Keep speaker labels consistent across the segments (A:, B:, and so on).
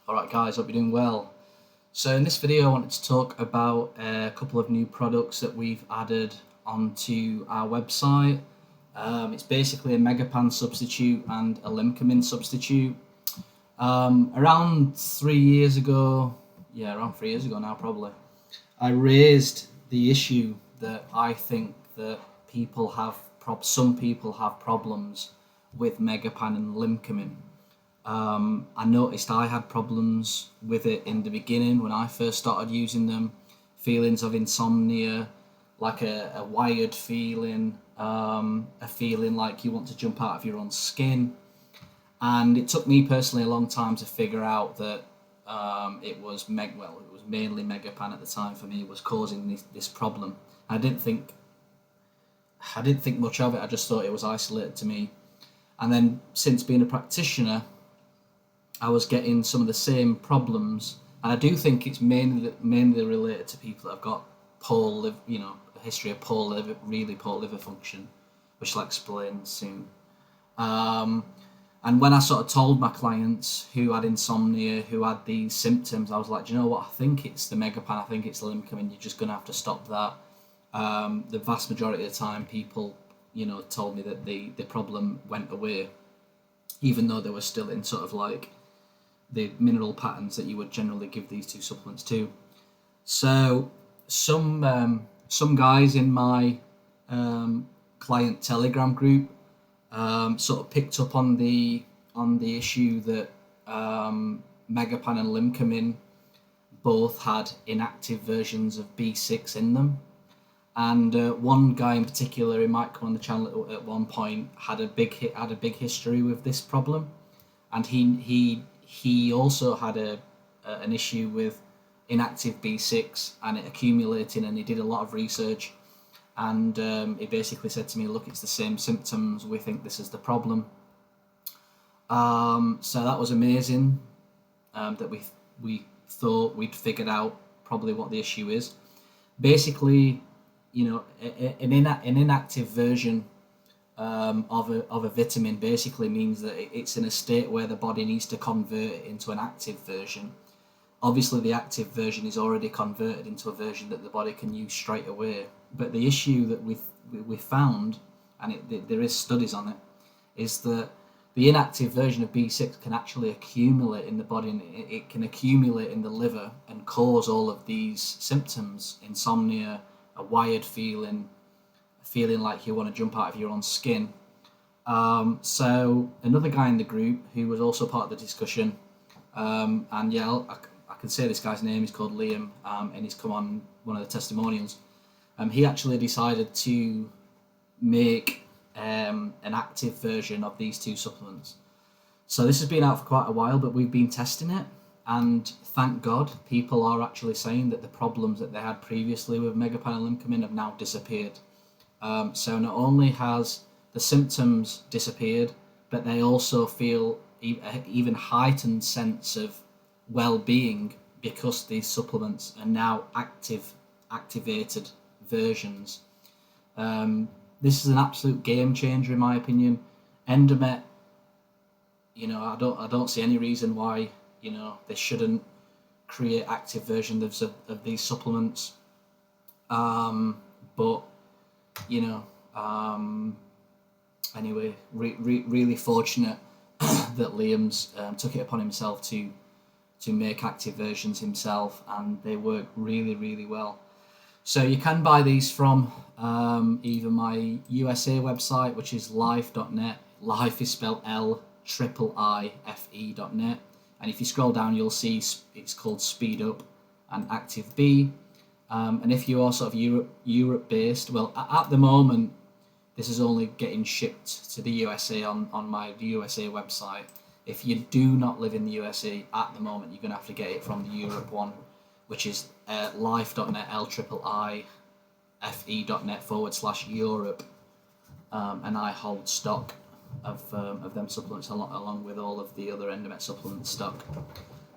A: Alright guys, hope you're doing well. So in this video I wanted to talk about a couple of new products that we've added onto our website. It's basically a Megapan substitute and a Limcomin substitute. Around 3 years ago, around 3 years ago now probably, I raised the issue that I think that some people have problems with Megapan and Limcomin. I noticed I had problems with it in the beginning when I first started using them. Feelings of insomnia, like a wired feeling, a feeling like you want to jump out of your own skin. And it took me personally a long time to figure out that it was mainly Megapan at the time for me was causing this problem. I didn't think much of it. I just thought it was isolated to me. And then since being a practitioner, I was getting some of the same problems, and I do think it's mainly related to people that have got a history of really poor liver function, which I'll explain soon. And when I sort of told my clients who had insomnia, who had these symptoms, I was like, do you know what? I think it's the Megapan. I think it's the Limcomin. You're just going to have to stop that. The vast majority of the time, people, told me that the problem went away, even though they were still in sort of like the mineral patterns that you would generally give these two supplements to. So some guys in my client Telegram group sort of picked up on the issue that Megapan and Limcomin both had inactive versions of B6 in them. And one guy in particular who might come on the channel at one point had a big history with this problem, and he also had an issue with inactive B6 and it accumulating, and he did a lot of research, and he basically said to me, look, it's the same symptoms, we think this is the problem. So that was amazing, that we thought we'd figured out probably what the issue is. Basically, an inactive version of a vitamin basically means that it's in a state where the body needs to convert it into an active version. Obviously, the active version is already converted into a version that the body can use straight away. But the issue that we found, and there is studies on it, is that the inactive version of B6 can actually accumulate in the body, and it can accumulate in the liver and cause all of these symptoms: insomnia, a wired feeling like you want to jump out of your own skin. So another guy in the group who was also part of the discussion, and yeah, I can say this guy's name, he's called Liam, and he's come on one of the testimonials. He actually decided to make an active version of these two supplements. So this has been out for quite a while, but we've been testing it, and thank God people are actually saying that the problems that they had previously with Megapan and Limcomin have now disappeared. So not only has the symptoms disappeared, but they also feel even heightened sense of well-being because these supplements are now activated versions. This is an absolute game changer in my opinion. Endomet, I don't see any reason why they shouldn't create active versions of these supplements. But anyway, really fortunate that Liam's took it upon himself to make active versions himself, and they work really well. So you can buy these from either my USA website, which is life.net. Life is spelled L-I-I-F-E.net, and if you scroll down you'll see it's called Speed Up and Active B. And if you are sort of Europe based, well, at the moment this is only getting shipped to the USA on my USA website. If you do not live in the USA at the moment, you're going to have to get it from the Europe one, which is life.net, L-I-I-F-E.net/Europe. And I hold stock of them supplements along with all of the other Endomet supplement stock.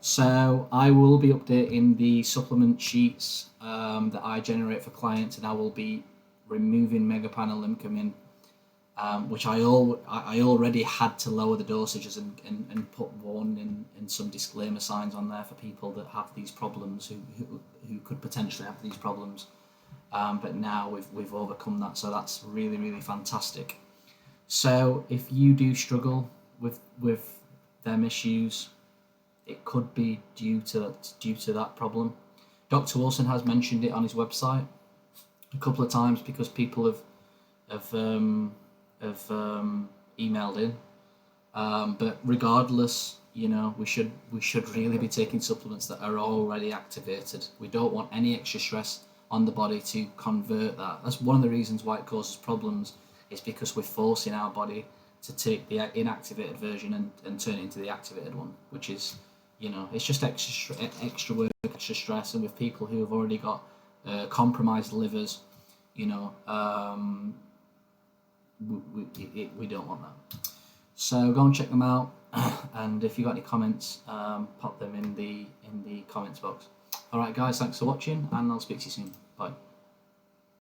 A: So I will be updating the supplement sheets that I generate for clients, and I will be removing Megapan and Limcomin which I already had to lower the dosages and put warning and some disclaimer signs on there for people that have these problems, who could potentially have these problems. But now we've overcome that, so that's really, really fantastic. So if you do struggle with them issues, it could be due to that problem. Dr. Wilson has mentioned it on his website a couple of times because people have emailed in. But regardless, we should really be taking supplements that are already activated. We don't want any extra stress on the body to convert that. That's one of the reasons why it causes problems, is because we're forcing our body to take the inactivated version and turn it into the activated one, which is, it's just extra work, extra stress. And with people who have already got compromised livers, we don't want that. So go and check them out, and if you got any comments, pop them in the comments box. All right, guys, thanks for watching, and I'll speak to you soon. Bye.